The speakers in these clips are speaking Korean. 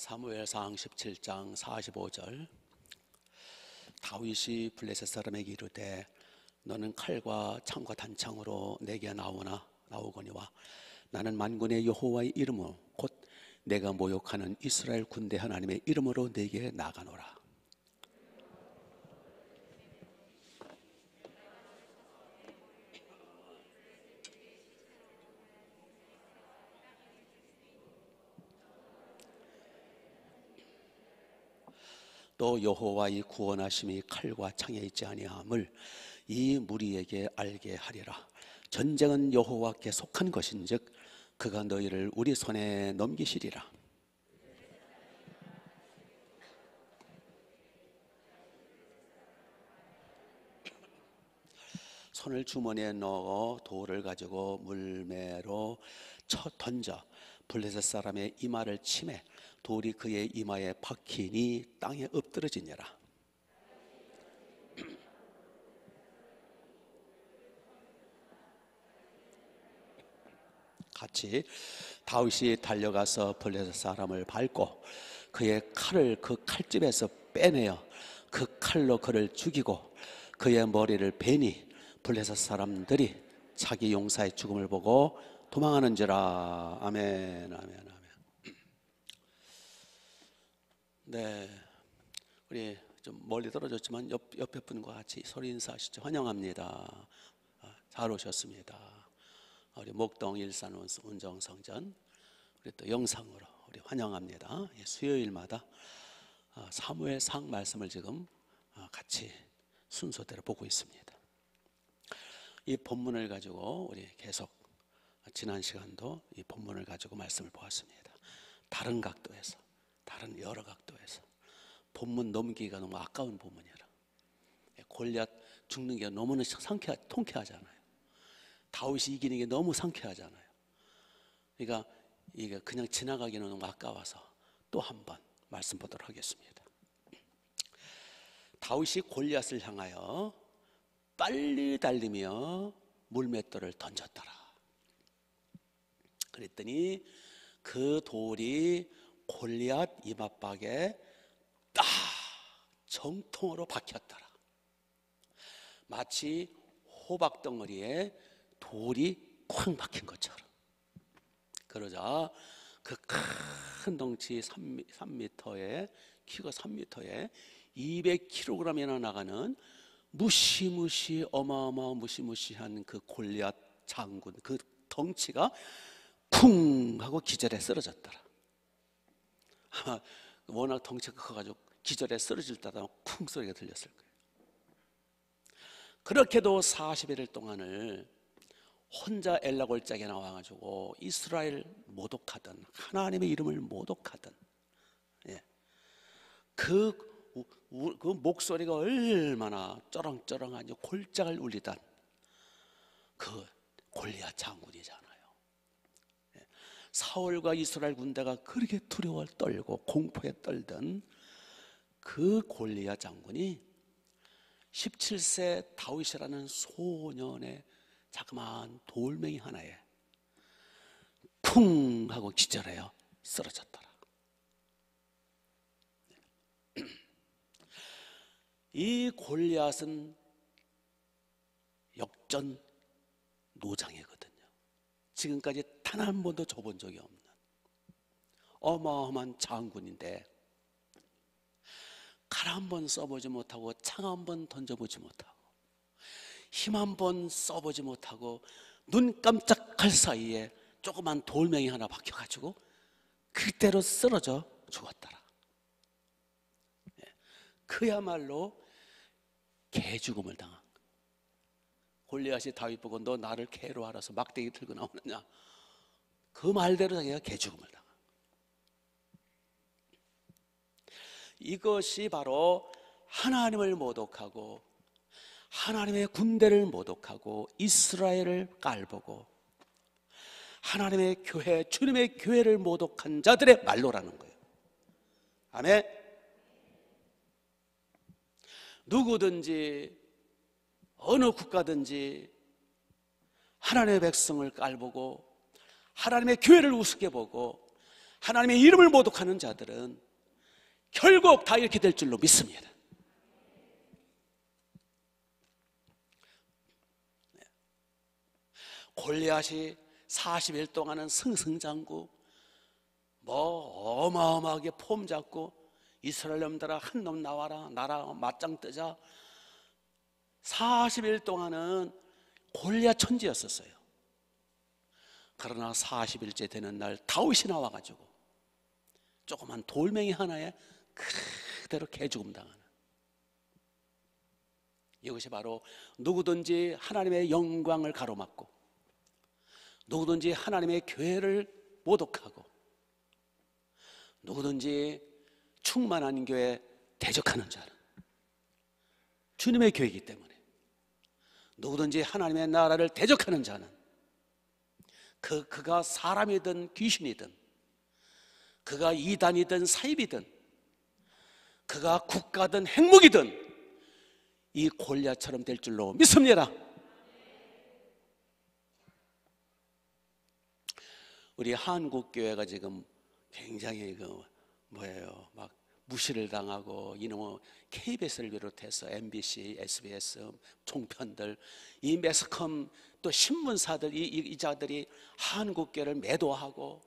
사무엘상 17장 45절. 다윗이 블레셋 사람에게 이르되 너는 칼과 창과 단창으로 내게 나오거니와 나는 만군의 여호와의 이름으로 곧 내가 모욕하는 이스라엘 군대 하나님의 이름으로 내게 나가노라. 또 여호와의 구원하심이 칼과 창에 있지 아니함을 이 무리에게 알게 하리라. 전쟁은 여호와께 속한 것인즉 그가 너희를 우리 손에 넘기시리라. 손을 주머니에 넣어 돌을 가지고 물매로 던져 블레셋 사람의 이마를 치매 돌이 그의 이마에 박히니 땅에 엎드러지니라. 같이 다윗이 달려가서 블레셋 사람을 밟고 그의 칼을 그 칼집에서 빼내어 그 칼로 그를 죽이고 그의 머리를 베니 블레셋 사람들이 자기 용사의 죽음을 보고 도망하는지라. 아멘, 아멘, 아멘. 네, 우리 좀 멀리 떨어졌지만 옆에 분과 같이 소리 인사하시죠. 환영합니다. 잘 오셨습니다. 우리 목동 일산 운정성전, 우리 또 영상으로 우리 환영합니다. 수요일마다 사무엘상 말씀을 지금 같이 순서대로 보고 있습니다. 이 본문을 가지고 우리 계속 지난 시간도 이 본문을 가지고 말씀을 보았습니다. 다른 각도에서, 다른 여러 각도에서. 본문 넘기기가 너무 아까운 본문이라. 골리앗 죽는 게 너무나 통쾌하잖아요. 다윗이 이기는 게 너무 상쾌하잖아요. 그러니까 이게 그냥 지나가기는 너무 아까워서 또 한 번 말씀 보도록 하겠습니다. 다윗이 골리앗을 향하여 빨리 달리며 물맷돌을 던졌더라. 그랬더니 그 돌이 골리앗 이마박에 딱 정통으로 박혔더라. 마치 호박덩어리에 돌이 쾅 박힌 것처럼. 그러자 그 큰 덩치 3m에 키가 3m에 200kg이나 나가는 무시무시 어마어마 무시무시한 그 골리앗 장군, 그 덩치가 쿵 하고 기절해 쓰러졌더라. 아마 워낙 덩치가 커가지고 기절해 쓰러질 때다 쿵 소리가 들렸을 거예요. 그렇게도 40일 동안을 혼자 엘라골짜기에 나와가지고 이스라엘 모독하던, 하나님의 이름을 모독하던, 그 목소리가 얼마나 쩌렁쩌렁하니 골짜기를 울리던 그 골리앗 장군이잖아요. 사울과 이스라엘 군대가 그렇게 두려워 떨고 공포에 떨던 그 골리앗 장군이 17세 다윗이라는 소년의 자그마한 돌멩이 하나에 쿵 하고 기절해요 쓰러졌더라. 이 골리앗은 역전 노장이거든요. 지금까지 단 한 번도 줘본 적이 없는 어마어마한 장군인데 칼 한 번 써보지 못하고 창 한 번 던져보지 못하고 힘 한 번 써보지 못하고 눈 깜짝할 사이에 조그만 돌멩이 하나 박혀가지고 그대로 쓰러져 죽었더라. 그야말로 개죽음을 당한 거예요. 골리앗이 다윗 보고 너 나를 개로 알아서 막대기 들고 나오느냐, 그 말대로 자기가 개죽음을 당한 거예요. 이것이 바로 하나님을 모독하고 하나님의 군대를 모독하고 이스라엘을 깔보고 하나님의 교회, 주님의 교회를 모독한 자들의 말로라는 거예요. 아멘. 누구든지 어느 국가든지 하나님의 백성을 깔보고 하나님의 교회를 우습게 보고 하나님의 이름을 모독하는 자들은 결국 다 이렇게 될 줄로 믿습니다. 골리앗이 40일 동안은 승승장구 어마어마하게 폼 잡고 이스라엘 놈들아 한 놈 나와라 나랑 맞짱 뜨자. 40일 동안은 골리앗 천지였었어요. 그러나 40일째 되는 날 다윗이 나와가지고 조그만 돌멩이 하나에 그대로 개죽음 당하는, 이것이 바로 누구든지 하나님의 영광을 가로막고 누구든지 하나님의 교회를 모독하고 누구든지 충만한 교회 대적하는 자는 주님의 교회이기 때문에, 누구든지 하나님의 나라를 대적하는 자는 그가 사람이든 귀신이든 그가 이단이든 사입이든 그가 국가든 핵무기든 이 골리앗처럼 될 줄로 믿습니다. 우리 한국교회가 지금 굉장히 막 무시를 당하고 이놈의 KBS를 비롯해서 MBC, SBS, 종편들, 이 매스컴 또 신문사들, 이 자들이 한국교회를 매도하고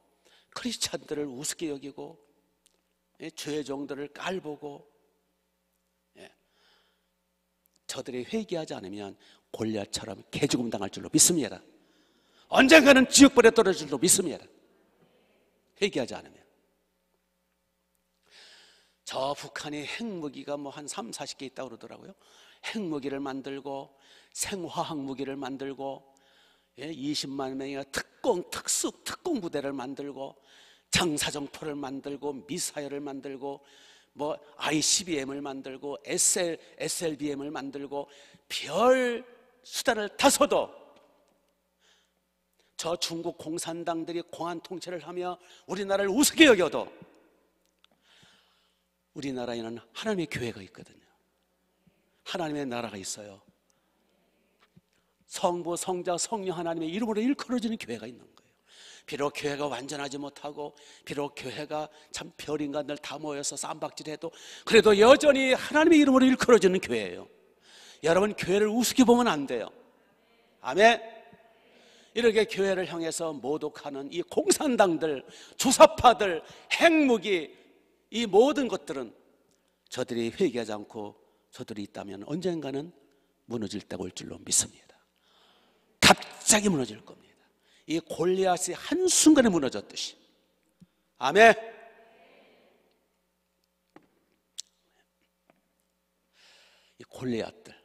크리스찬들을 우습게 여기고 죄종들을 깔보고, 저들이 회개하지 않으면 골리앗처럼 개죽음 당할 줄로 믿습니다. 언젠가는 지옥불에 떨어질 줄로 믿습니다. 회개하지 않으면. 저 북한이 핵무기가 한 3, 40개 있다고 그러더라고요. 핵무기를 만들고 생화학 무기를 만들고 20만 명의 특공 부대를 만들고 장사정포를 만들고 미사일을 만들고 ICBM을 만들고 SLBM을 만들고 별 수단을 다 써도 저 중국 공산당들이 공안 통치를 하며 우리나라를 우습게 여겨도 우리나라에는 하나님의 교회가 있거든요. 하나님의 나라가 있어요. 성부, 성자, 성령 하나님의 이름으로 일컬어지는 교회가 있는 거예요. 비록 교회가 완전하지 못하고 비록 교회가 참 별인간들 다 모여서 쌈박질해도 그래도 여전히 하나님의 이름으로 일컬어지는 교회예요. 여러분, 교회를 우습게 보면 안 돼요. 아멘. 이렇게 교회를 향해서 모독하는 이 공산당들, 주사파들, 핵무기, 이 모든 것들은 저들이 회개하지 않고 저들이 있다면 언젠가는 무너질 때가 올 줄로 믿습니다. 갑자기 무너질 겁니다. 이 골리앗이 한순간에 무너졌듯이. 아멘. 이 골리앗들,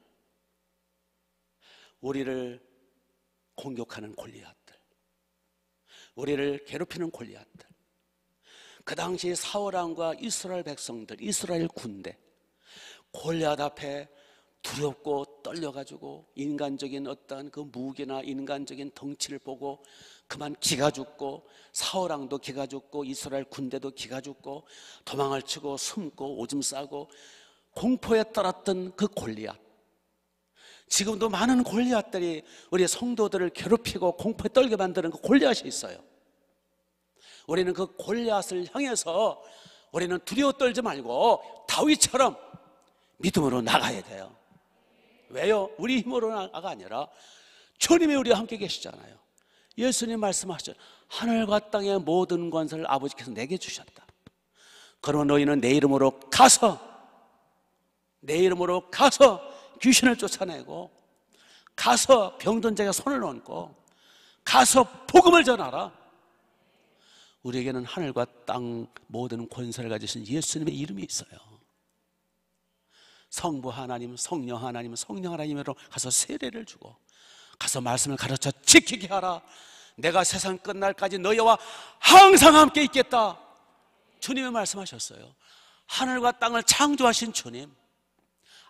우리를 공격하는 골리앗들, 우리를 괴롭히는 골리앗들, 그 당시 사울왕과 이스라엘 백성들, 이스라엘 군대, 골리앗 앞에 두렵고 떨려가지고 인간적인 어떤 그 무기나 인간적인 덩치를 보고 그만 기가 죽고, 사울왕도 기가 죽고 이스라엘 군대도 기가 죽고 도망을 치고 숨고 오줌 싸고 공포에 떨었던 그 골리앗, 지금도 많은 골리앗들이 우리 성도들을 괴롭히고 공포에 떨게 만드는 그 골리앗이 있어요. 우리는 그 골리앗을 향해서 우리는 두려워 떨지 말고 다윗처럼 믿음으로 나가야 돼요. 왜요? 우리 힘으로 나가 아니라 주님이 우리와 함께 계시잖아요. 예수님 말씀하셨죠. 하늘과 땅의 모든 권세를 아버지께서 내게 주셨다. 그러면 너희는 내 이름으로 가서 귀신을 쫓아내고 가서 병든 자에게 손을 얹고 가서 복음을 전하라. 우리에게는 하늘과 땅 모든 권세를 가지신 예수님의 이름이 있어요. 성부 하나님, 성령 하나님, 성령 하나님으로 가서 세례를 주고 가서 말씀을 가르쳐 지키게 하라. 내가 세상 끝날까지 너희와 항상 함께 있겠다. 주님이 말씀하셨어요. 하늘과 땅을 창조하신 주님,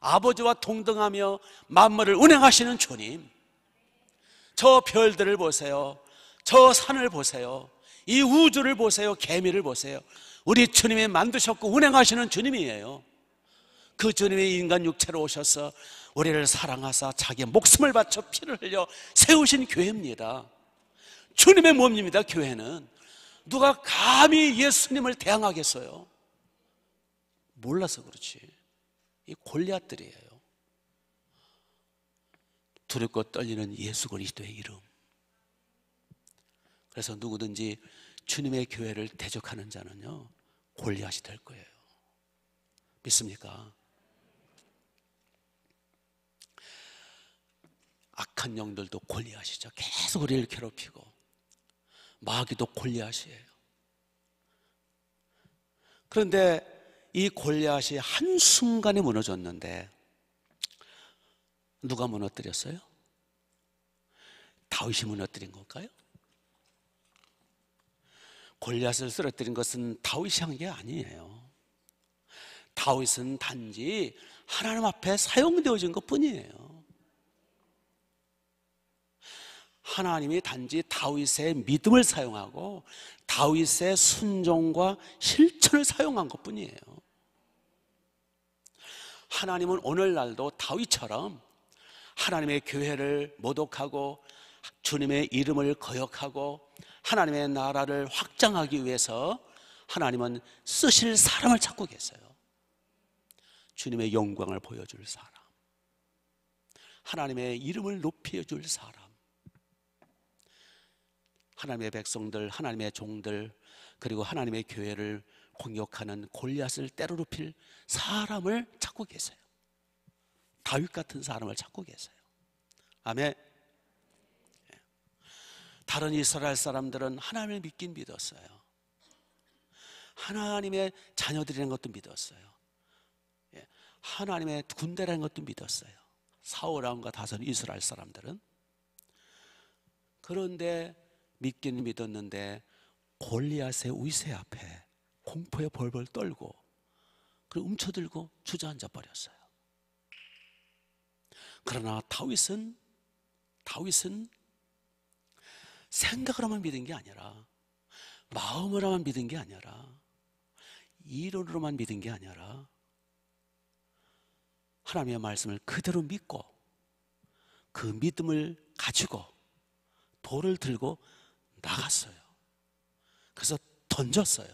아버지와 동등하며 만물을 운행하시는 주님, 저 별들을 보세요. 저 산을 보세요. 이 우주를 보세요. 개미를 보세요. 우리 주님이 만드셨고 운행하시는 주님이에요. 그 주님이 인간 육체로 오셔서 우리를 사랑하사 자기의 목숨을 바쳐 피를 흘려 세우신 교회입니다. 주님의 몸입니다. 교회는 누가 감히 예수님을 대항하겠어요? 몰라서 그렇지. 이 골리앗들이에요. 두렵고 떨리는 예수 그리스도의 이름. 그래서 누구든지 주님의 교회를 대적하는 자는요, 골리앗이 될 거예요. 믿습니까? 악한 영들도 골리앗이죠. 계속 우리를 괴롭히고, 마귀도 골리앗이에요. 그런데 이 골리앗이 한순간에 무너졌는데 누가 무너뜨렸어요? 다윗이 무너뜨린 걸까요? 골리앗을 쓰러뜨린 것은 다윗이 한 게 아니에요. 다윗은 단지 하나님 앞에 사용되어진 것 뿐이에요. 하나님이 단지 다윗의 믿음을 사용하고 다윗의 순종과 실천을 사용한 것 뿐이에요. 하나님은 오늘날도 다윗처럼 하나님의 교회를 모독하고 주님의 이름을 거역하고 하나님의 나라를 확장하기 위해서 하나님은 쓰실 사람을 찾고 계세요. 주님의 영광을 보여줄 사람, 하나님의 이름을 높여줄 사람, 하나님의 백성들, 하나님의 종들, 그리고 하나님의 교회를 공격하는 골리앗을 때려눕힐 사람을 찾고 계세요. 다윗 같은 사람을 찾고 계세요. 아멘. 다른 이스라엘 사람들은 하나님을 믿긴 믿었어요. 하나님의 자녀들이라는 것도 믿었어요. 하나님의 군대라는 것도 믿었어요. 사울 왕과 다섯 이스라엘 사람들은. 그런데 믿기는 믿었는데 골리앗의 위세 앞에 공포에 벌벌 떨고 그리고 움켜들고 주저앉아 버렸어요. 그러나 다윗은 생각으로만 믿은 게 아니라, 마음으로만 믿은 게 아니라, 이론으로만 믿은 게 아니라 하나님의 말씀을 그대로 믿고 그 믿음을 가지고 돌을 들고 나갔어요. 그래서 던졌어요.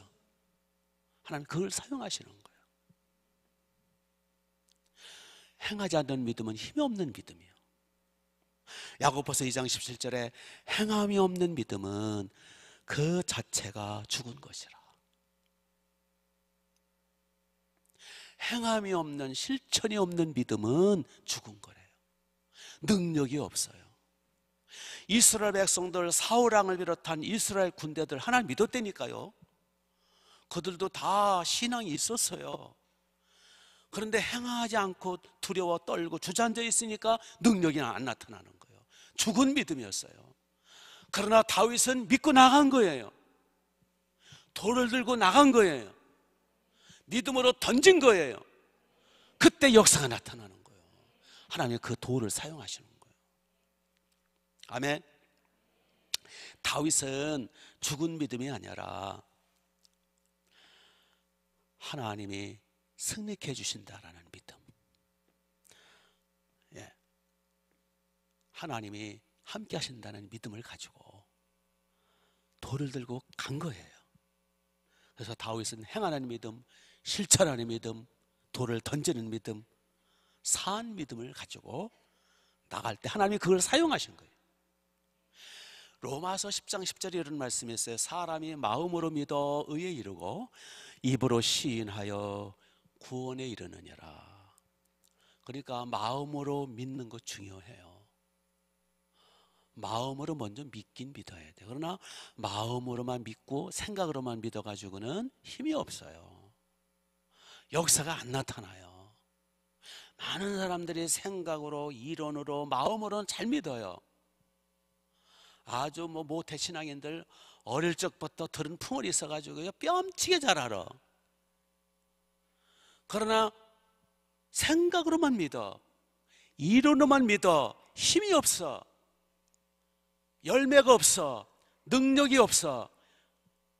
하나님 그걸 사용하시는 거예요. 행하지 않는 믿음은 힘이 없는 믿음이에요. 야고보서 2장 17절에 행함이 없는 믿음은 그 자체가 죽은 것이라. 행함이 없는, 실천이 없는 믿음은 죽은 거래요. 능력이 없어요. 이스라엘 백성들, 사울 왕을 비롯한 이스라엘 군대들 하나님 믿었다니까요. 그들도 다 신앙이 있었어요. 그런데 행하지 않고 두려워 떨고 주저앉아 있으니까 능력이 안 나타나는 거예요. 죽은 믿음이었어요. 그러나 다윗은 믿고 나간 거예요. 돌을 들고 나간 거예요. 믿음으로 던진 거예요. 그때 역사가 나타나는 거예요. 하나님이 그 돌을 사용하시는 거예요. 아멘. 다윗은 죽은 믿음이 아니라 하나님이 승리케 해주신다라는 믿음, 하나님이 함께 하신다는 믿음을 가지고 돌을 들고 간 거예요. 그래서 다윗은 행하는 믿음, 실천하는 믿음, 돌을 던지는 믿음, 사한 믿음을 가지고 나갈 때 하나님이 그걸 사용하신 거예요. 로마서 10장 10절에 이런 말씀이 있어요. 사람이 마음으로 믿어 의에 이르고 입으로 시인하여 구원에 이르느니라. 그러니까 마음으로 믿는 거 중요해요. 마음으로 먼저 믿긴 믿어야 돼요. 그러나 마음으로만 믿고 생각으로만 믿어가지고는 힘이 없어요. 역사가 안 나타나요. 많은 사람들이 생각으로, 이론으로, 마음으로는 잘 믿어요. 아주 모태 신앙인들 어릴 적부터 들은 풍월이 있어가지고 뺨치게 잘 알아. 그러나 생각으로만 믿어, 이론으로만 믿어, 힘이 없어, 열매가 없어, 능력이 없어,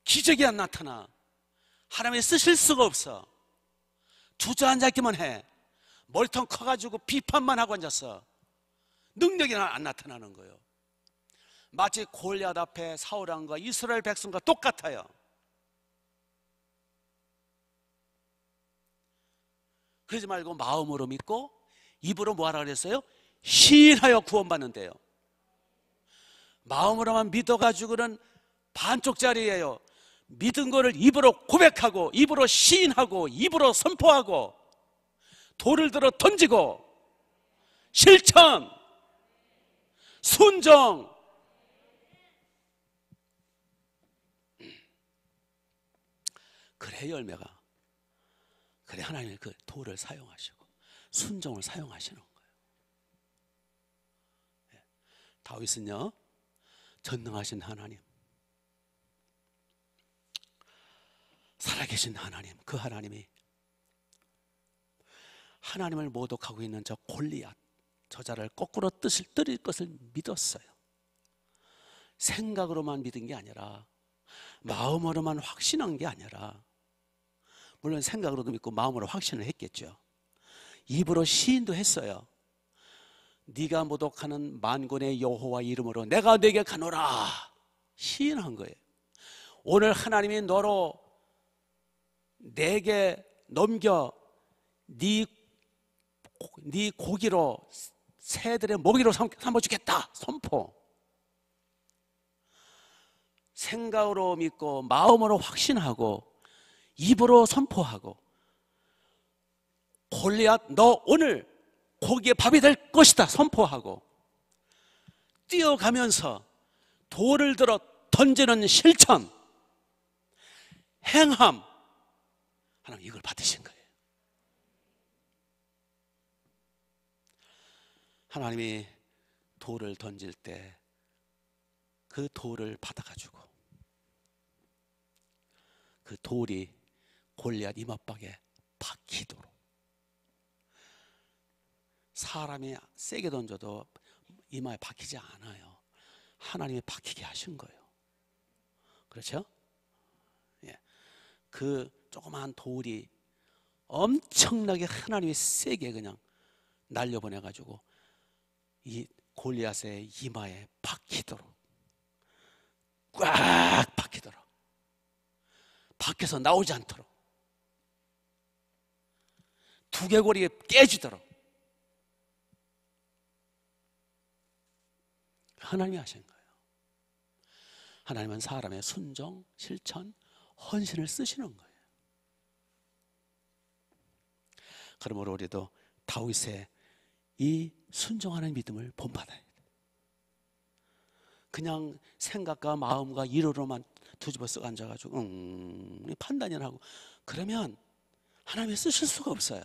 기적이 안 나타나, 하나님이 쓰실 수가 없어, 주저앉았기만 해, 머리통 커가지고 비판만 하고 앉았어, 능력이 안 나타나는 거예요. 마치 골리앗 앞에 사울 왕과 이스라엘 백성과 똑같아요. 그러지 말고 마음으로 믿고 입으로 뭐하라 그랬어요? 시인하여 구원받는데요. 마음으로만 믿어가지고는 반쪽짜리예요. 믿은 거를 입으로 고백하고 입으로 시인하고 입으로 선포하고 돌을 들어 던지고 실천, 순종. 그래 열매가, 그래 하나님의 그 돌을 사용하시고 순종을 사용하시는 거예요. 다윗은요, 전능하신 하나님, 살아계신 하나님, 그 하나님이 하나님을 모독하고 있는 저 골리앗, 저자를 거꾸로 때릴 것을 믿었어요. 생각으로만 믿은 게 아니라 마음으로만 확신한 게 아니라, 물론 생각으로도 믿고 마음으로 확신을 했겠죠. 입으로 시인도 했어요. 네가 모독하는 만군의 여호와 이름으로 내가 네게 가노라, 시인한 거예요. 오늘 하나님이 너로 내게 넘겨 네 고기로 새들의 먹이로 삼아주겠다, 선포. 생각으로 믿고 마음으로 확신하고 입으로 선포하고, 골리앗 너 오늘 고기의 밥이 될 것이다 선포하고, 뛰어가면서 돌을 들어 던지는 실천, 행함, 하나님 이걸 받으신 거예요. 하나님이 돌을 던질 때 그 돌을 받아가지고 그 돌이 골리앗 이마박에 박히도록, 사람이 세게 던져도 이마에 박히지 않아요. 하나님이 박히게 하신 거예요. 그렇죠? 예. 그 조그마한 돌이 엄청나게 하나님이 세게 그냥 날려보내가지고 이 골리앗의 이마에 박히도록, 꽉 박히도록, 밖에서 나오지 않도록, 두개골이 깨지도록 하나님이 하신 거예요. 하나님은 사람의 순종, 실천, 헌신을 쓰시는 거예요. 그러므로 우리도 다윗의 이 순종하는 믿음을 본받아야 돼요. 그냥 생각과 마음과 이로로만 뒤집어 쓰고 앉아가지고 판단이나 하고 그러면 하나님이 쓰실 수가 없어요.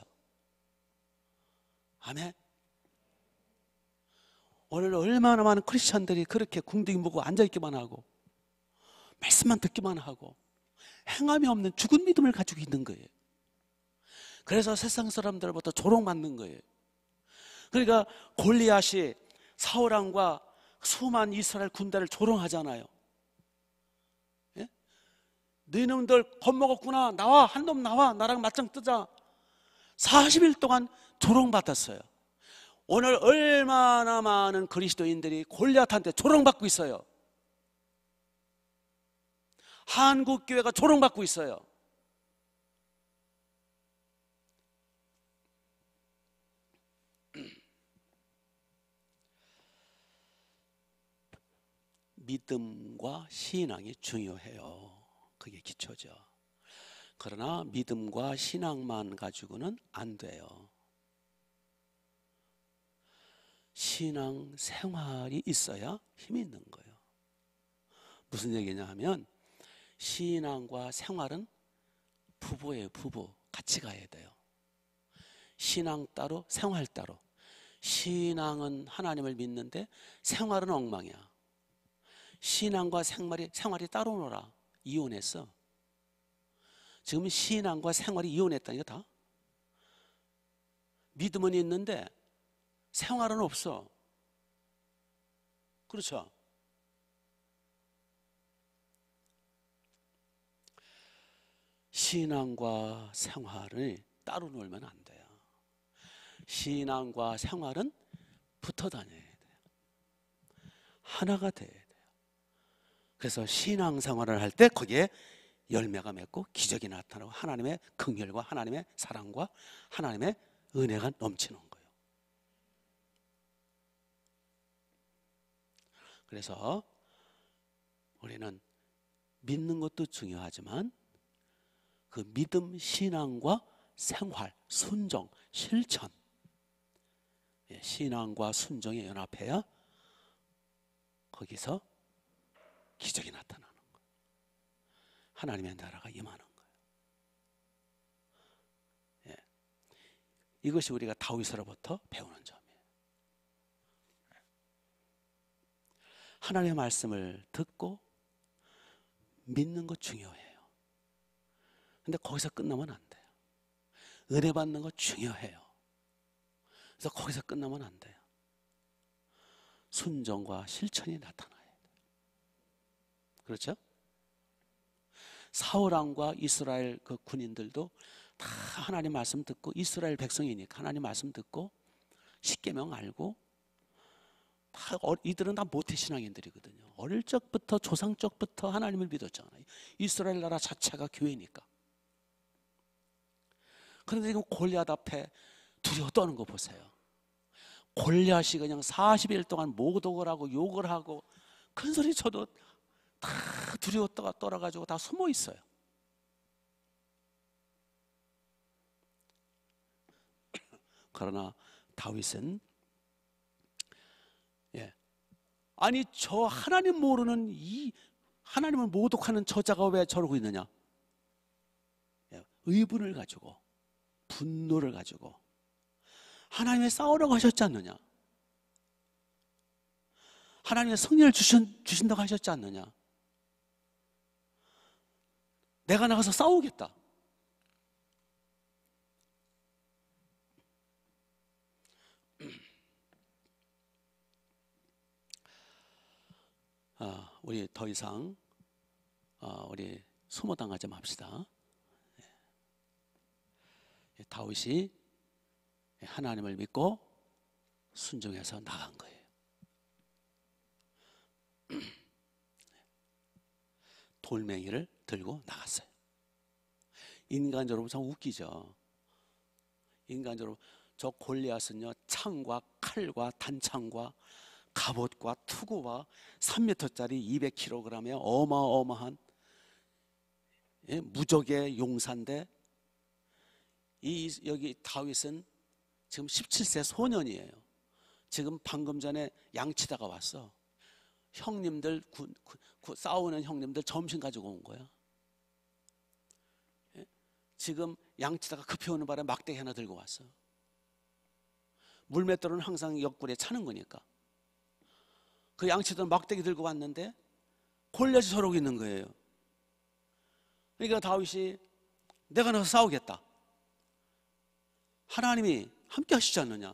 아멘. 오늘 얼마나 많은 크리스천들이 그렇게 궁둥이 무고 앉아있기만 하고 말씀만 듣기만 하고 행함이 없는 죽은 믿음을 가지고 있는 거예요. 그래서 세상 사람들부터 조롱받는 거예요. 그러니까 골리앗이 사울 왕과 수많은 이스라엘 군대를 조롱하잖아요. 예? 너희놈들 겁먹었구나, 나와, 한 놈 나와, 나랑 맞짱 뜨자. 40일 동안 조롱받았어요. 오늘 얼마나 많은 그리스도인들이 골리앗한테 조롱받고 있어요. 한국교회가 조롱받고 있어요. 믿음과 신앙이 중요해요. 그게 기초죠. 그러나 믿음과 신앙만 가지고는 안 돼요. 신앙 생활이 있어야 힘이 있는 거예요. 무슨 얘기냐 하면 신앙과 생활은 부부예요. 부부 같이 가야 돼요. 신앙 따로 생활 따로. 신앙은 하나님을 믿는데 생활은 엉망이야. 신앙과 생활이 따로 놀아. 이혼했어. 지금 신앙과 생활이 이혼했다니까. 다 믿음은 있는데 생활은 없어. 그렇죠? 신앙과 생활을 따로 놀면 안 돼요. 신앙과 생활은 붙어 다녀야 돼요. 하나가 돼야 돼요. 그래서 신앙생활을 할 때 거기에 열매가 맺고 기적이 나타나고 하나님의 긍휼과 하나님의 사랑과 하나님의 은혜가 넘치는 거예요. 그래서 우리는 믿는 것도 중요하지만 그 믿음, 신앙과 생활, 순종, 실천, 신앙과 순종이 연합해야 거기서 기적이 나타나는 거예요. 하나님의 나라가 임하는 거예요. 예. 이것이 우리가 다윗으로부터 배우는 점이에요. 하나님의 말씀을 듣고 믿는 것 중요해요. 근데 거기서 끝나면 안 돼요. 은혜 받는 것 중요해요. 그래서 거기서 끝나면 안 돼요. 순종과 실천이 나타나야 돼요. 그렇죠? 사울왕과 이스라엘 그 군인들도 다 하나님 말씀 듣고, 이스라엘 백성이니까 하나님 말씀 듣고 십계명 알고, 다 이들은 다 모태신앙인들이거든요. 어릴 적부터 조상 적부터 하나님을 믿었잖아요. 이스라엘 나라 자체가 교회니까. 그런데 지금 골리앗 앞에 두려워 떠는 거 보세요. 골리앗이 그냥 40일 동안 모독을 하고 욕을 하고 큰 소리 쳐도 다 두려워 떨어가지고 다 숨어 있어요. 그러나 다윗은 아니 저 하나님 모르는 이 하나님을 모독하는 저자가 왜 저러고 있느냐? 의분을 가지고, 분노를 가지고 하나님의 싸우라고 하셨지 않느냐? 하나님의 승리를 주신다고 하셨지 않느냐? 내가 나가서 싸우겠다. 우리 더 이상 우리 소모당하지 맙시다. 다윗이 하나님을 믿고 순종해서 나간 거예요. 돌멩이를 들고 나갔어요. 인간적으로 참 웃기죠. 인간적으로 저 골리앗은요, 창과 칼과 단창과 갑옷과 투구와 3m짜리 200kg의 어마어마한 무적의 용사인데, 여기 다윗은 지금 17세 소년이에요. 지금 방금 전에 양치다가 왔어. 형님들 싸우는 형님들 점심 가지고 온 거야. 지금 양치다가 급히 오는 바람에 막대기 하나 들고 왔어. 물맷돌은 항상 옆구리에 차는 거니까. 그 양치던 막대기 들고 왔는데 골리앗이 저러고 있는 거예요. 그러니까 다윗이 내가 나서 싸우겠다. 하나님이 함께 하시지 않느냐?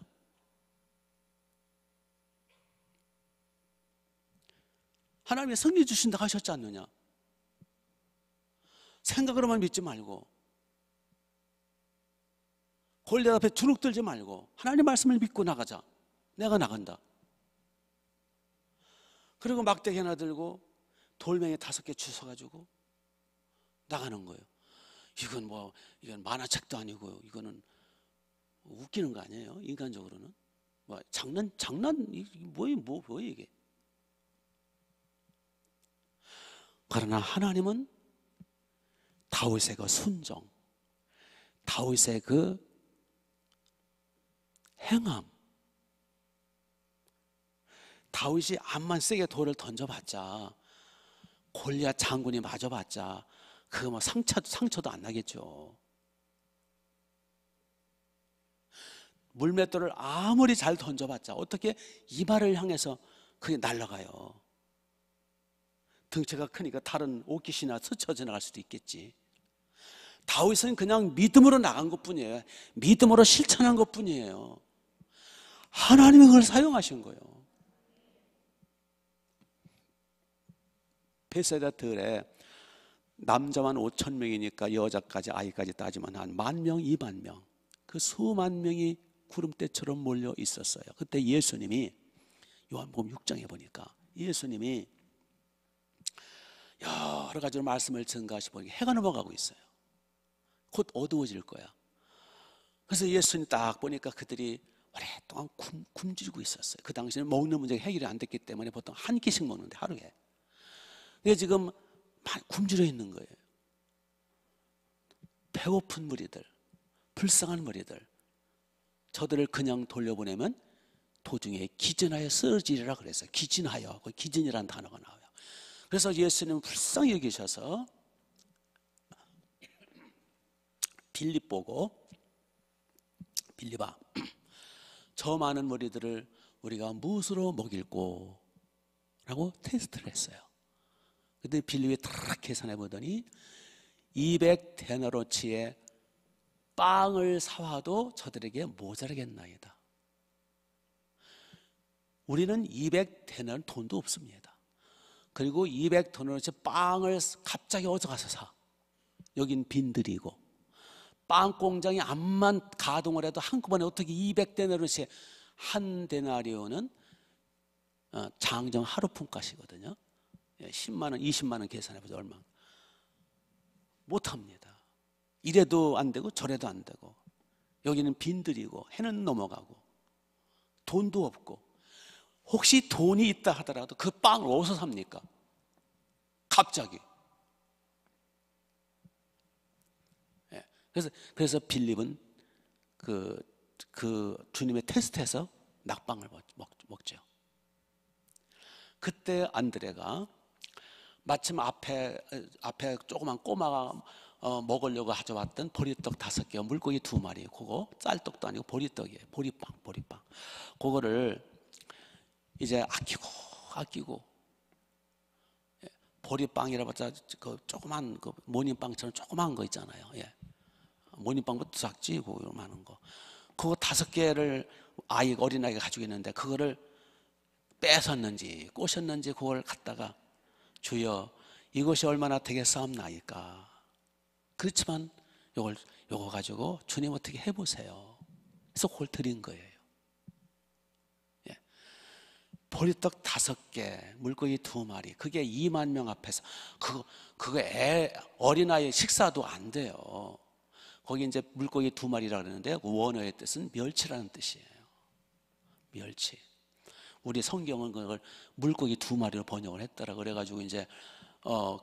하나님이 승리 주신다고 하셨지 않느냐? 생각으로만 믿지 말고, 골리앗 앞에 주눅 들지 말고 하나님 말씀을 믿고 나가자. 내가 나간다. 그리고 막대기 하나 들고 돌멩이 5개 주워가지고 나가는 거예요. 이건 만화책도 아니고 이거는 웃기는 거 아니에요? 인간적으로는 장난 뭐예요 이게? 그러나 하나님은 다윗의 그 순종, 다윗의 그 행함, 다윗이 암만 세게 돌을 던져봤자, 골리앗 장군이 맞아봤자 그거 뭐 상처도 안 나겠죠. 물맷돌을 아무리 잘 던져봤자 어떻게 이마를 향해서 그게 날아가요. 등치가 크니까 다른 옷깃이나 스쳐 지나갈 수도 있겠지. 다윗은 그냥 믿음으로 나간 것뿐이에요. 믿음으로 실천한 것뿐이에요. 하나님이 그걸 사용하신 거예요. 베세다 들에 남자만 5,000명이니까 여자까지 아이까지 따지면 한 10,000명, 20,000명, 그 수만 명이 구름대처럼 몰려 있었어요. 그때 예수님이 요한복음 6장에 보니까 예수님이 여러 가지로 말씀을 증가하시 보니 해가 넘어가고 있어요. 곧 어두워질 거야. 그래서 예수님 딱 보니까 그들이 오랫동안 굶주리고 있었어요. 그 당시에는 먹는 문제가 해결이 안 됐기 때문에 보통 한 끼씩 먹는데 하루에. 근데 지금 많이 굶주려 있는 거예요. 배고픈 무리들, 불쌍한 무리들, 저들을 그냥 돌려보내면 도중에 기진하여 쓰러지리라 그랬어요. 기진하여, 그 기진이라는 단어가 나와요. 그래서 예수님은 불쌍히 여기셔서 빌립 보고, 빌립아, 저 많은 무리들을 우리가 무엇으로 먹일꼬? 라고 테스트를 했어요. 근데 빌립이 딱 계산해 보더니 200데나리어치의 빵을 사와도 저들에게 모자라겠나이다. 우리는 200데나리온 돈도 없습니다. 그리고 200데나리어치 빵을 갑자기 어디서 가서 사? 여긴 빈들이고 빵 공장이 암만 가동을 해도 한꺼번에 어떻게 200데나리오씩 한 데나리오는 장정 하루 품값이거든요. 10만 원, 20만 원 계산해 보죠. 얼마? 못합니다. 이래도 안 되고 저래도 안 되고 여기는 빈들이고 해는 넘어가고 돈도 없고 혹시 돈이 있다 하더라도 그 빵을 어디서 삽니까? 갑자기. 그래서 빌립은 그 주님의 테스트에서 낙빵을 먹죠. 그때 안드레가 마침 앞에 조그만 꼬마가 먹으려고 가져왔던 보리떡 5개, 물고기 2마리, 그거 쌀떡도 아니고 보리떡이에요. 보리빵. 그거를 이제 아끼고 보리빵이라봤자 그 조그만 그 모닝빵처럼 조그만 거 있잖아요. 예. 모닝빵보다 작지, 그거 많은 거. 그거 5개를 어린아이가 가지고 있는데 그거를 뺏었는지 꼬셨는지 그걸 갖다가 주여 이것이 얼마나 되겠사옵나이까. 그렇지만 요거 가지고 주님 어떻게 해보세요. 그래서 그걸 드린 거예요. 예. 보리떡 5개, 물고기 2마리, 그게 2만 명 앞에서 그거 어린아이 식사도 안 돼요. 거기 이제 물고기 2마리라고 그러는데 원어의 뜻은 멸치라는 뜻이에요. 멸치. 우리 성경은 그걸 물고기 2마리로 번역을 했더라. 그래가지고 이제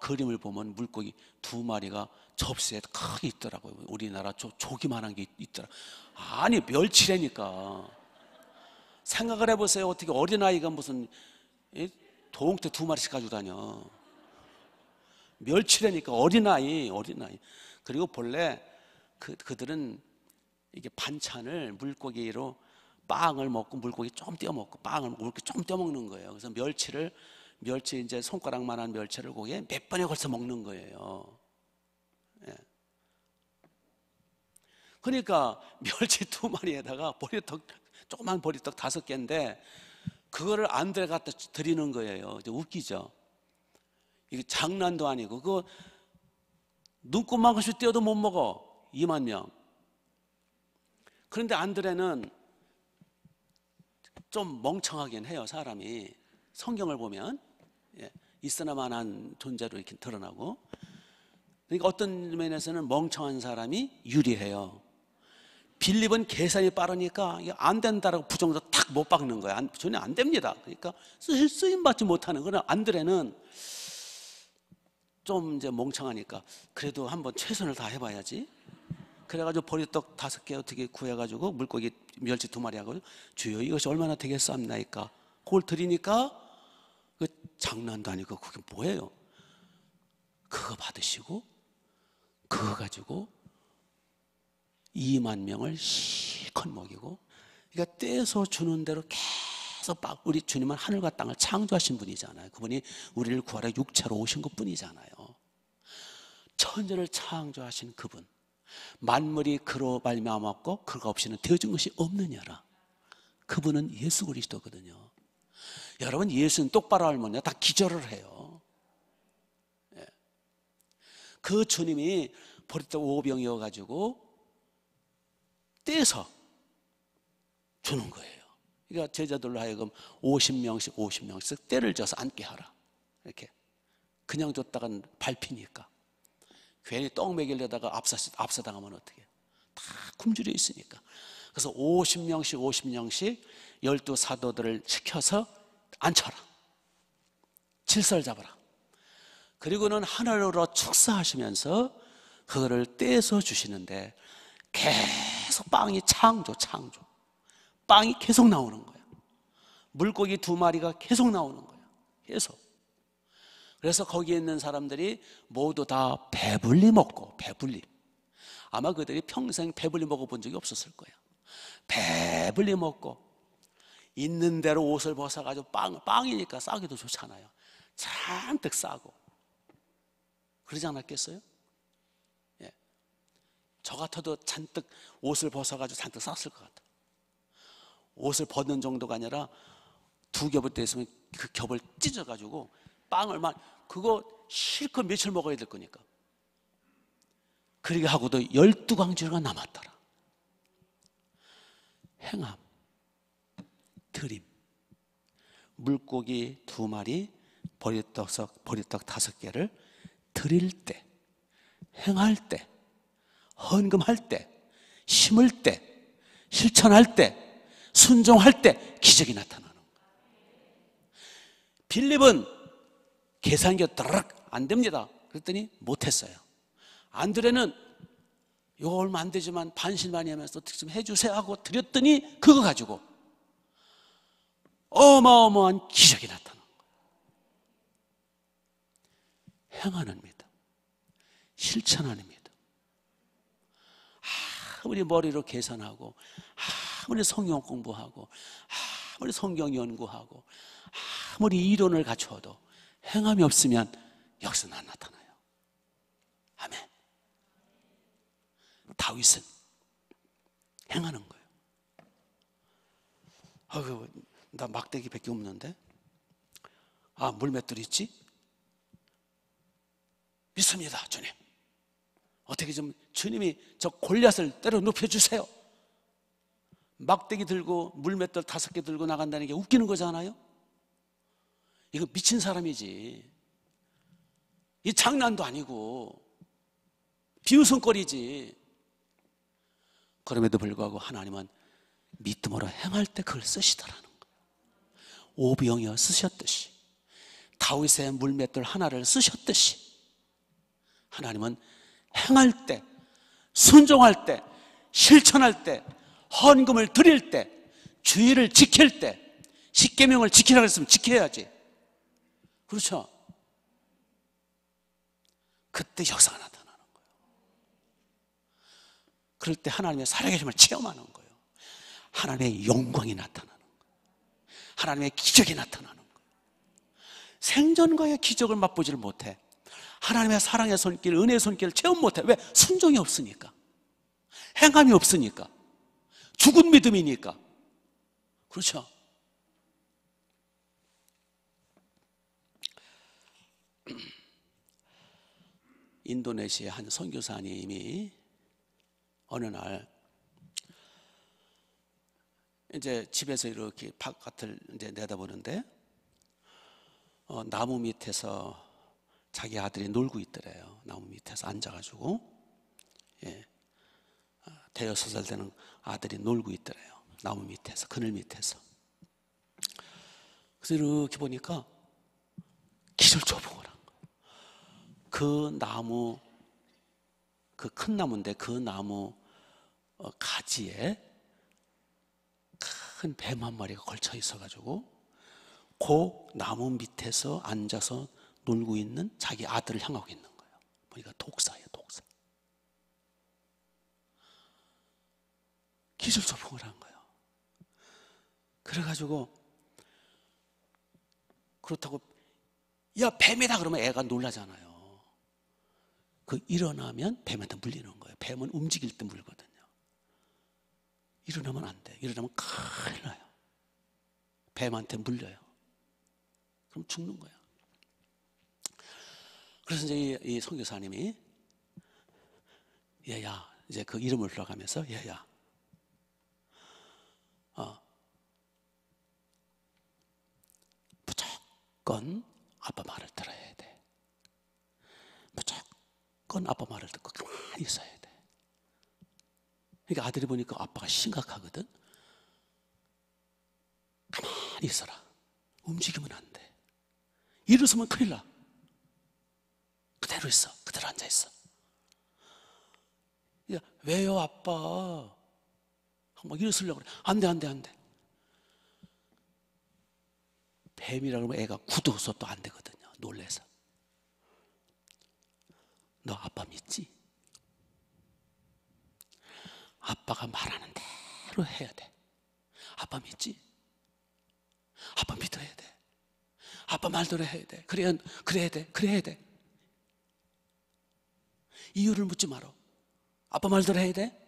그림을 보면 물고기 2마리가 접시에 크게 있더라고요. 우리나라 조기만한 게 있더라. 아니 멸치라니까. 생각을 해보세요. 어떻게 어린아이가 무슨 동태 2마리씩 가지고 다녀. 멸치라니까. 어린아이. 그리고 본래 그들은 이게 반찬을 물고기로 빵을 먹고 물고기 좀 띄워 먹고 빵을 먹고 이렇게 좀 띄워 먹는 거예요. 그래서 멸치 이제 손가락만한 멸치를 거기에 몇 번에 걸쳐 먹는 거예요. 예. 그러니까 멸치 2마리에다가 조그만 보리떡 5개인데 그거를 안드레 갖다 드리는 거예요. 이제 웃기죠. 이게 장난도 아니고 그거 눈곱만큼씩 띄워도 못 먹어. 2만 명. 그런데 안드레는 좀 멍청하긴 해요. 사람이 성경을 보면 있으나마나한 존재로 이렇게 드러나고, 그러니까 어떤 면에서는 멍청한 사람이 유리해요. 빌립은 계산이 빠르니까 안 된다라고 부정도 탁 못 박는 거야. 전혀 안 됩니다. 그러니까 쓰임받지 못하는. 그러나 안드레는 좀 이제 멍청하니까 그래도 한번 최선을 다 해봐야지. 그래가지고 보리떡 5개 어떻게 구해가지고 물고기 멸치 2마리 하고 주여 이것이 얼마나 되겠사옵나이까. 그걸 드리니까 그 장난도 아니고 그게 뭐예요? 그거 받으시고 그거 가지고 2만 명을 실컷 먹이고, 그러니까 떼서 주는 대로 계속 우리 주님은 하늘과 땅을 창조하신 분이잖아요. 그분이 우리를 구하러 육체로 오신 것뿐이잖아요. 천지를 창조하신 그분, 만물이 그로 말미암았고 그가 없이는 되어진 것이 없느냐라. 그분은 예수 그리스도거든요. 여러분, 예수는 똑바로 알면요 다 기절을 해요. 그 주님이 보리떡 5병이어 가지고 떼서 주는 거예요. 그러니까 제자들로 하여금 50명씩 떼를 져서 앉게 하라. 이렇게 그냥 줬다간 밟히니까. 괜히 떡 먹이려다가 압사당하면 어떻게 해요? 다 굶주려 있으니까. 그래서 50명씩 12사도들을 시켜서 앉혀라. 질서를 잡아라. 그리고는 하늘으로 축사하시면서 그거를 떼서 주시는데 계속 빵이 창조. 빵이 계속 나오는 거야. 물고기 2마리가 계속 나오는 거야. 계속. 그래서 거기에 있는 사람들이 모두 다 배불리 먹고, 아마 그들이 평생 배불리 먹어본 적이 없었을 거야. 배불리 먹고 있는 대로 옷을 벗어가지고 빵이니까 싸기도 좋잖아요. 잔뜩 싸고 그러지 않았겠어요? 예. 저 같아도 잔뜩 옷을 벗어가지고 잔뜩 쌌을 것 같아요. 옷을 벗는 정도가 아니라 2겹을 떼있으면 그 겹을 찢어가지고 빵을 그거 실컷 며칠 먹어야 될 거니까. 그렇게 하고도 12광주가 남았더라. 행함, 드림, 물고기 2마리, 보리떡 5개를 드릴 때, 행할 때, 헌금할 때, 심을 때, 실천할 때, 순종할 때 기적이 나타나는 거예요. 빌립은 계산기가 따르륵 안 됩니다. 그랬더니 못했어요. 안드레는 이거 얼마 안 되지만 반신반의하면서 어떻게 좀 해주세요 하고 드렸더니 그거 가지고 어마어마한 기적이 나타난 거예요. 행하는 믿음, 실천하는 믿음. 아무리 머리로 계산하고, 아무리 성경 공부하고, 아무리 성경 연구하고, 아무리 이론을 갖추어도 행함이 없으면 역사는 안 나타나요. 아멘. 다윗은 행하는 거예요. 나 막대기밖에 없는데, 물맷돌 있지? 믿습니다, 주님. 어떻게 좀 주님이 저 골리앗을 때려 눕혀주세요. 막대기 들고 물맷돌 5개 들고 나간다는 게 웃기는 거잖아요. 이거 미친 사람이지. 이 장난도 아니고 비웃음거리지. 그럼에도 불구하고 하나님은 믿음으로 행할 때 그걸 쓰시더라는 거예요. 오병이어 쓰셨듯이, 다윗의 물맷돌 하나를 쓰셨듯이 하나님은 행할 때, 순종할 때, 실천할 때, 헌금을 드릴 때, 주의를 지킬 때, 십계명을 지키라고 했으면 지켜야지. 그렇죠? 그때 역사가 나타나는 거예요. 그럴 때 하나님의 살아계심을 체험하는 거예요. 하나님의 영광이 나타나는 거예요. 하나님의 기적이 나타나는 거예요. 생전과의 기적을 맛보지를 못해. 하나님의 사랑의 손길, 은혜의 손길을 체험 못해. 왜? 순종이 없으니까, 행함이 없으니까, 죽은 믿음이니까. 그렇죠? 인도네시아 한 선교사님이 어느 날 이제 집에서 이렇게 바깥을 이제 내다보는데 나무 밑에서 자기 아들이 놀고 있더래요. 나무 밑에서 앉아가지고, 대여섯 살 되는 아들이 놀고 있더래요. 나무 밑에서, 그늘 밑에서. 그래서 이렇게 보니까 기절초풍을 한 거예요. 그 나무, 그 큰 나무인데 그 나무 가지에 큰 뱀 한 마리가 걸쳐 있어가지고 그 나무 밑에서 앉아서 놀고 있는 자기 아들을 향하고 있는 거예요. 보니까 독사예요, 독사. 기술조풍을 한 거예요. 그래가지고 그렇다고 야 뱀이다 그러면 애가 놀라잖아요. 그 일어나면 뱀한테 물리는 거예요. 뱀은 움직일 때 물거든요. 일어나면 안 돼. 일어나면 큰일 나요. 뱀한테 물려요. 그럼 죽는 거예요. 그래서 이제 이 선교사님이 얘야, 이제 그 이름을 불러가면서 얘야, 무조건 아빠 말을 들어야 돼. 무조건 아빠 말을 듣고 가만히 있어야 돼. 그러니까 아들이 보니까 아빠가 심각하거든. 가만히 있어라. 움직이면 안 돼. 일어서면 큰일 나. 그대로 있어. 그대로 앉아 있어. 야, 왜요 아빠? 막 일어서려고 그래. 안 돼, 안 돼, 안 돼. 뱀이라 그러면 애가 굳어서 또 안 되거든요. 놀래서. 너 아빠 믿지? 아빠가 말하는 대로 해야 돼. 아빠 믿지? 아빠 믿어야 돼. 아빠 말대로 해야 돼. 그래야 돼. 그래야 돼. 이유를 묻지 마라. 아빠 말대로 해야 돼.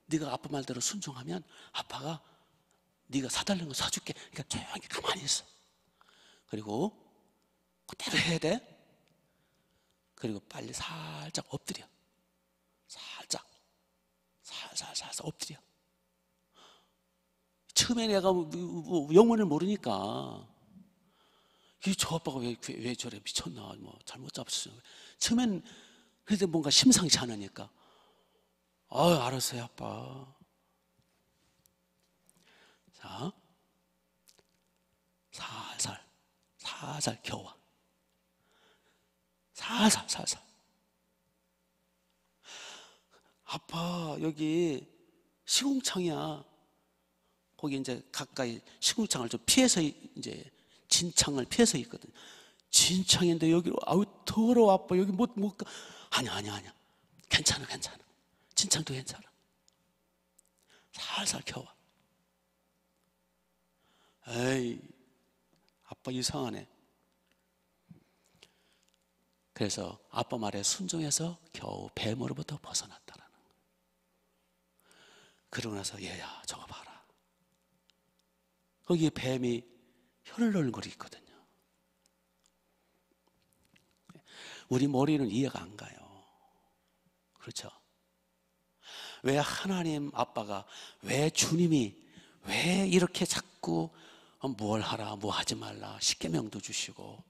네가 아빠 말대로 순종하면 아빠가 네가 사달라는 거 사줄게. 그러니까 조용히 가만히 있어. 그리고 그대로 해야 돼. 그리고 빨리 살짝 엎드려. 살짝 살살 엎드려. 처음에 내가 영문을 모르니까 저 아빠가 왜 저래 미쳤나 뭐 잘못 잡았어. 처음엔 그래도 뭔가 심상치 않으니까 알았어요 아빠. 자, 살살 겨워. 살살. 아빠 여기 시궁창이야. 거기 이제 가까이 시궁창을 좀 피해서 이제 진창을 피해서 있거든. 진창인데 여기로 더러워 아빠 여기 못 가. 아니야. 괜찮아. 진창도 괜찮아. 살살 겨워. 에이, 아빠 이상하네. 그래서 아빠 말에 순종해서 겨우 뱀으로부터 벗어났다라는 거예요. 그러고 나서 얘야 저거 봐라. 거기에 뱀이 혀를 널거리고 있거든요. 우리 머리는 이해가 안 가요. 그렇죠? 왜 하나님 아빠가, 왜 주님이 왜 이렇게 자꾸 뭘 하라 뭐 하지 말라 십계명도 주시고,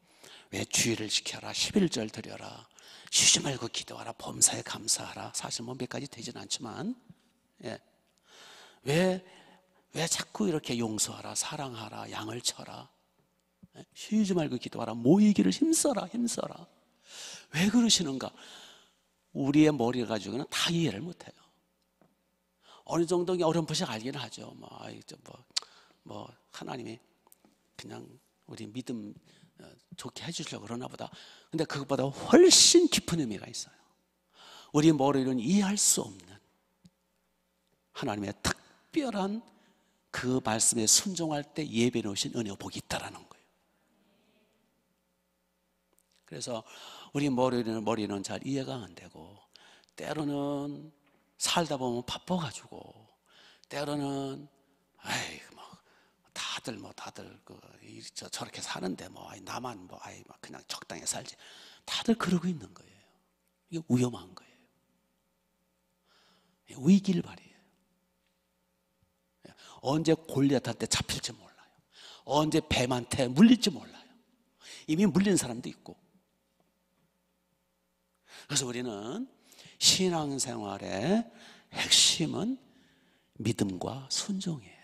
왜 주의를 지켜라 11절 드려라 쉬지 말고 기도하라 범사에 감사하라. 사실 뭐 몇 가지 되진 않지만 왜 자꾸 이렇게 용서하라 사랑하라 양을 쳐라 쉬지 말고 기도하라 모이기를 힘써라 왜 그러시는가? 우리의 머리 가지고는 다 이해를 못해요. 어느 정도 어렴풋이 알기는 하죠. 뭐 하나님이 그냥 우리 믿음 좋게 해주시려고 그러나 보다. 근데 그것보다 훨씬 깊은 의미가 있어요. 우리 머리는 이해할 수 없는 하나님의 특별한 그 말씀에 순종할 때 예배해 놓으신 은혜와 복이 있다라는 거예요. 그래서 우리 머리는 잘 이해가 안 되고, 때로는 살다 보면 바빠가지고, 때로는 다들 저렇게 사는데 나만 그냥 적당히 살지. 다들 그러고 있는 거예요. 이게 위험한 거예요. 위기를 발휘해요. 언제 골리앗한테 잡힐지 몰라요. 언제 뱀한테 물릴지 몰라요. 이미 물린 사람도 있고. 그래서 우리는 신앙생활의 핵심은 믿음과 순종이에요.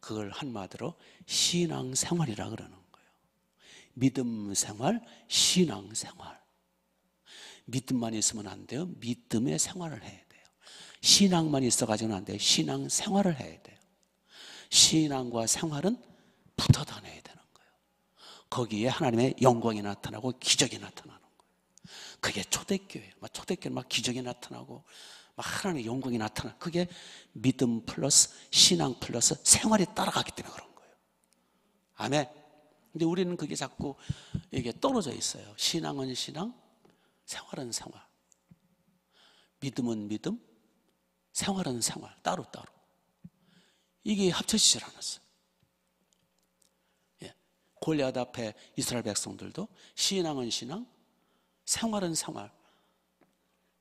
그걸 한마디로 신앙생활이라 그러는 거예요. 믿음 생활, 신앙생활. 믿음만 있으면 안 돼요. 믿음의 생활을 해야 돼요. 신앙만 있어가지고는 안 돼요. 신앙생활을 해야 돼요. 신앙과 생활은 붙어 다녀야 되는 거예요. 거기에 하나님의 영광이 나타나고 기적이 나타나는 거예요. 그게 초대교회예요. 초대교회는 기적이 나타나고 하나님의 영광이 나타나. 그게 믿음 플러스 신앙 플러스 생활이 따라가기 때문에 그런 거예요. 아멘. 근데 우리는 그게 자꾸 이게 떨어져 있어요. 신앙은 신앙, 생활은 생활. 믿음은 믿음, 생활은 생활. 따로따로. 이게 합쳐지질 않았어요. 골리앗 앞에 이스라엘 백성들도 신앙은 신앙, 생활은 생활.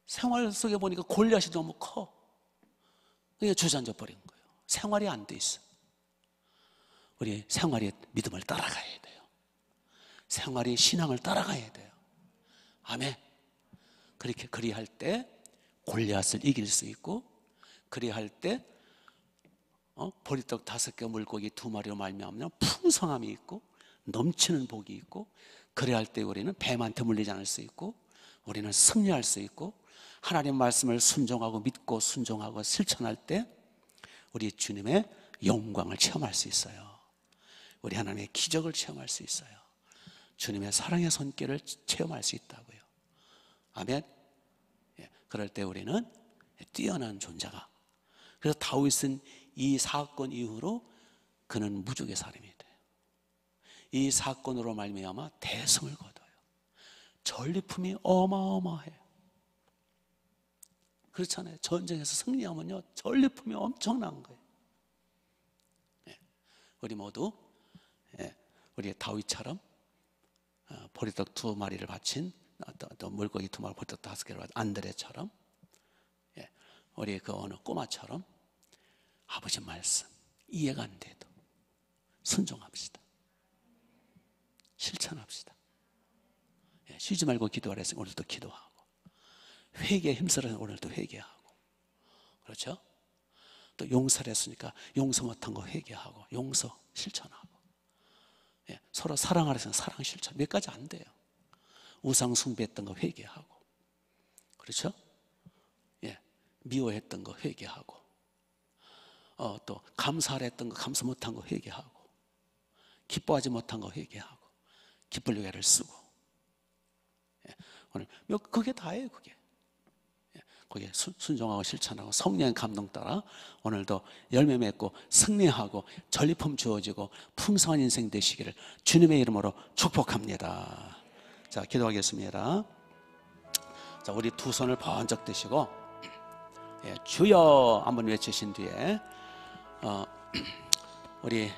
생활 속에 보니까 골리앗이 너무 커. 그게 주저앉아 버린 거예요. 생활이 안 돼 있어. 우리 생활이 믿음을 따라가야 돼요. 생활이 신앙을 따라가야 돼요. 아멘. 그렇게 그리할 때 골리앗을 이길 수 있고, 그리할 때 보리떡 5개 물고기 2마리로 말미암아 풍성함이 있고 넘치는 복이 있고, 그리할 때 우리는 뱀한테 물리지 않을 수 있고, 우리는 승리할 수 있고, 하나님 말씀을 순종하고 믿고 순종하고 실천할 때 우리 주님의 영광을 체험할 수 있어요. 우리 하나님의 기적을 체험할 수 있어요. 주님의 사랑의 손길을 체험할 수 있다고요. 아멘. 그럴 때 우리는 뛰어난 존재가. 그래서 다윗은 이 사건 이후로 그는 무적의 사람이 돼요. 이 사건으로 말미암아 대성을 거둬요. 전리품이 어마어마해요. 그렇잖아요. 전쟁에서 승리하면요 전리품이 엄청난 거예요. 우리 모두 우리 다윗처럼 보리떡 2마리를 바친, 또 물고기 2마리, 보리떡 5개를 바친 안드레처럼, 우리 그 어느 꼬마처럼 아버지 말씀 이해가 안 돼도 순종합시다. 실천합시다. 쉬지 말고 기도하라 했으니 오늘도 기도하고, 회개에 힘쓰라 했으니 오늘도 회개하고, 그렇죠? 또 용서를 했으니까 용서 못한 거 회개하고, 용서 실천하고, 서로 사랑하라 했으니 사랑 실천. 몇 가지 안 돼요. 우상 숭배했던 거 회개하고, 그렇죠? 미워했던 거 회개하고, 또 감사하라 했던 거 감사 못한 거 회개하고, 기뻐하지 못한 거 회개하고, 기쁠 애를 쓰고, 오늘 그게 다예요. 그게 순종하고 실천하고 성령의 감동 따라 오늘도 열매 맺고 승리하고 전리품 주어지고 풍성한 인생 되시기를 주님의 이름으로 축복합니다. 자, 기도하겠습니다. 자, 우리 두 손을 번쩍 드시고 주여 한번 외치신 뒤에 우리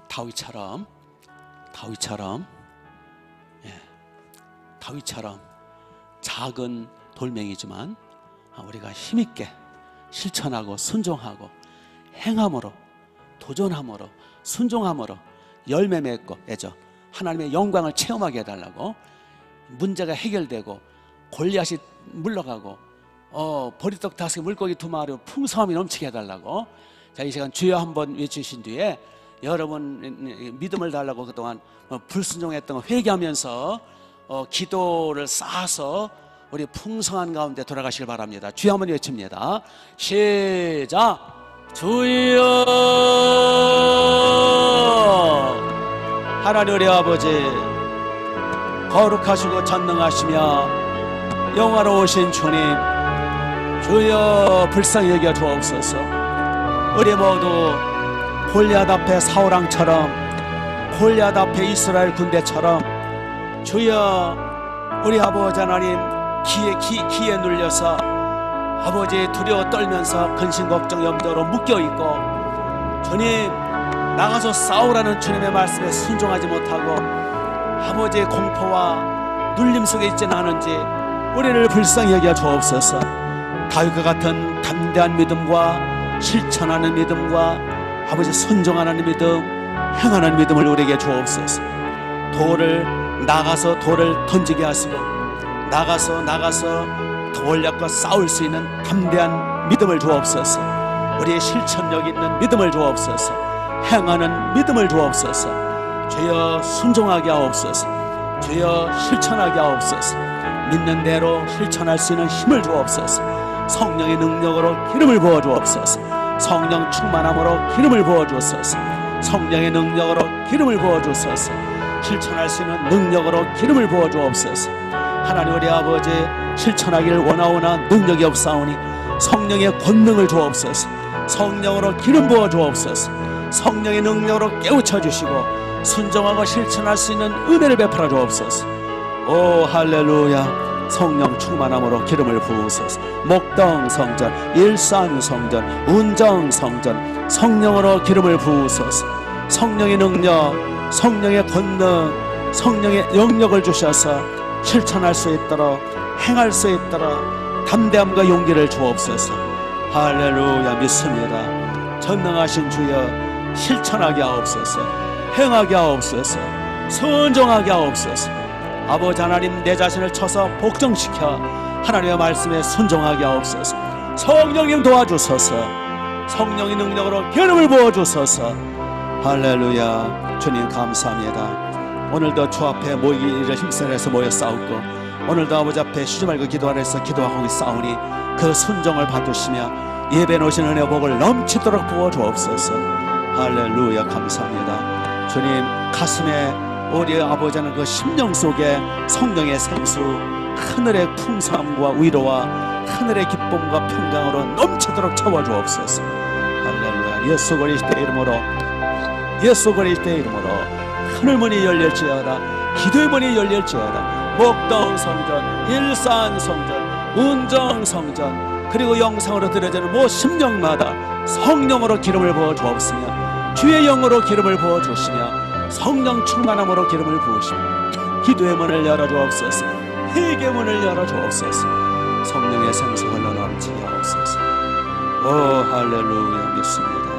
다윗처럼 작은 돌멩이지만 우리가 힘있게 실천하고 순종하고 행함으로, 도전함으로, 순종함으로 열매 맺고 하나님의 영광을 체험하게 해달라고, 문제가 해결되고 골리앗이 물러가고 보리떡 5개 물고기 2마리로 풍성함이 넘치게 해달라고. 자, 이 시간 주여 한번 외치신 뒤에 여러분 믿음을 달라고 그동안 불순종했던 거 회개하면서 기도를 쌓아서 우리 풍성한 가운데 돌아가시길 바랍니다. 주여 한번 외칩니다. 시작. 주여. 하나님 우리 아버지, 거룩하시고 전능하시며 영화로우신 주님, 주여 불쌍히 여겨 주옵소서. 우리 모두 골리앗 앞에 사울왕처럼, 골리앗 앞에 이스라엘 군대처럼 주여 우리 아버지 하나님 기에 눌려서 아버지 두려워 떨면서 근심 걱정 염려로 묶여있고, 주님 나가서 싸우라는 주님의 말씀에 순종하지 못하고 아버지의 공포와 눌림 속에 있지는 않은지 우리를 불쌍히 여겨 주옵소서. 다윗과 같은 담대한 믿음과 실천하는 믿음과 아버지 순종하는 믿음, 행하는 믿음을 우리에게 주옵소서. 나가서 돌을 던지게 하시고 나가서 골리앗과 싸울 수 있는 담대한 믿음을 주옵소서. 우리의 실천력 있는 믿음을 주옵소서. 행하는 믿음을 주옵소서. 주여 순종하게 하옵소서. 주여 실천하게 하옵소서. 믿는 대로 실천할 수 있는 힘을 주옵소서. 성령의 능력으로 기름을 부어 주옵소서. 성령 충만함으로 기름을 부어 주옵소서. 성령의 능력으로 기름을 부어 주옵소서. 실천할 수 있는 능력으로 기름을 부어 주옵소서. 하나님 우리 아버지, 실천하기를 원하오나 능력이 없사오니 성령의 권능을 주옵소서. 성령으로 기름 부어 주옵소서. 성령의 능력으로 깨우쳐 주시고 순종하고 실천할 수 있는 은혜를 베풀어 주옵소서. 오 할렐루야. 성령 충만함으로 기름을 부으소서. 목동 성전, 일산 성전, 운정 성전, 성령으로 기름을 부으소서. 성령의 능력, 성령의 권능, 성령의 영역을 주셔서 실천할 수 있도록, 행할 수 있도록 담대함과 용기를 주옵소서. 할렐루야. 믿습니다. 전능하신 주여 실천하게 하옵소서. 행하게 하옵소서. 순종하게 하옵소서. 아버지 하나님, 내 자신을 쳐서 복종시켜 하나님의 말씀에 순종하게 하옵소서. 성령님 도와주소서. 성령의 능력으로 기름을 부어주소서. 할렐루야. 주님 감사합니다. 오늘도 주 앞에 모이기를 힘써내서 모여 싸우고, 오늘도 아버지 앞에 쉬지 말고 기도하래서 기도하고 싸우니 그 순종을 받으시며 예배 놓으신 은혜 복을 넘치도록 부어주옵소서. 할렐루야. 감사합니다. 주님, 가슴에 우리 아버지 하는 그 심령 속에 성령의 생수, 하늘의 풍성함과 위로와 하늘의 기쁨과 평강으로 넘치도록 채워주옵소서. 할렐루야. 예수 그리스도의 이름으로, 예수 그리스도의 이름으로 하늘문이 열릴지어다. 기도의 문이 열릴지어다. 목동 성전, 일산 성전, 운정 성전, 그리고 영상으로 들려지는 모 심령마다 성령으로 기름을 부어 주옵시며, 주의 영으로 기름을 부어 주시며, 성령 충만함으로 기름을 부으시며, 기도의 문을 열어 주옵소서. 회개의 문을 열어 주옵소서. 성령의 생수 흘러 넘치게 하옵소서. 오 할렐루야. 믿습니다.